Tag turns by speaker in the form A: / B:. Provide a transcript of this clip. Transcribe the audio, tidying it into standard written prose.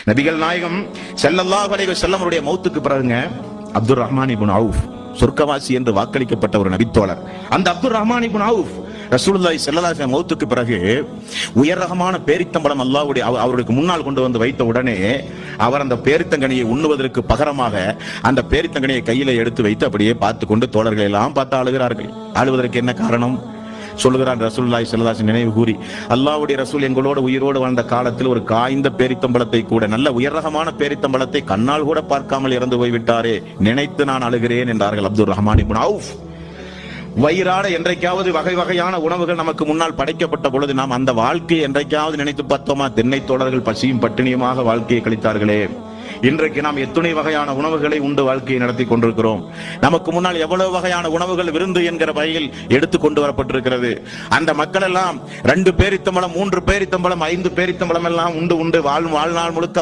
A: நபிகள் நாயகம் ஸல்லல்லாஹு அலைஹி வஸல்லம் அவருடைய மௌத்துக்கு பிறகுங்க அப்துர் ரஹ்மான் இப்னு அவுஃப் சொர்க்கவாசி என்று வாக்களிக்கப்பட்ட ஒரு நபித்தோழர். அந்த அப்துர் ரஹ்மான் இப்னு அவுஃப் ரசூலுல்லாஹி ஸல்லல்லாஹு அலைஹி வஸல்லம் மௌத்துக்கு பிறகு உயர் ரகமான பேரித்தம்பழம் அல்லாஹ்வுடைய அவருக்கு முன்னால் கொண்டு வந்து வைத்த உடனே அவர் அந்த பேரித்தங்கனியை உண்ணுவதற்கு பகரமாக அந்த பேரித்தங்கனியை கையில எடுத்து வைத்து அப்படியே பார்த்து கொண்டு தோழர்கள் எல்லாம் பார்த்து அழுகிறார்கள். அழுவதற்கு என்ன காரணம் சொல்லுகிறான் ரசூலுல்லாஹி ஸல்லல்லாஹு அலைஹி வஸல்லம் நினைவு கூறி, அல்லாஹ்வுடைய ரசூல் எங்களோடு உயிரோடு வாழ்ந்த காலத்தில் ஒரு காய்ந்த பேரித்தம்பழத்தை கூட, நல்ல உயர் ரகமான பேரித்தம்பழத்தை கண்ணால் கூட பார்க்காமல் இறந்து போய்விட்டாரே, நினைத்து நான் அழுகிறேன் என்றார்கள் அப்துர் ரஹ்மான் இப்னு அவுஃப். வயிறாட என்றைக்காவது வகை வகையான உணவுகள் நமக்கு முன்னால் படைக்கப்பட்ட பொழுது நாம் அந்த வாழ்க்கையை என்றைக்காவது நினைத்து பார்த்தோமா? தென்னை தோழர்கள் பசியும் பட்டினியுமாக வாழ்க்கையை கழித்தார்களே. இன்றைக்கு நாம் எத்தனை வகையான உணவுகளை உண்டு வாழ்க்கையை நடத்தி கொண்டிருக்கிறோம். நமக்கு முன்னால் எவ்வளவு வகையான உணவுகள் விருந்து என்கிற வகையில் எடுத்து கொண்டு வரப்பட்டிருக்கிறது. அந்த மக்கள் எல்லாம் 2 பேரித்தம்பழம் 3 பேரித்தம்பழம் 5 பேரித்தம்பழம் எல்லாம் உண்டு வாழ்நாள் முழுக்க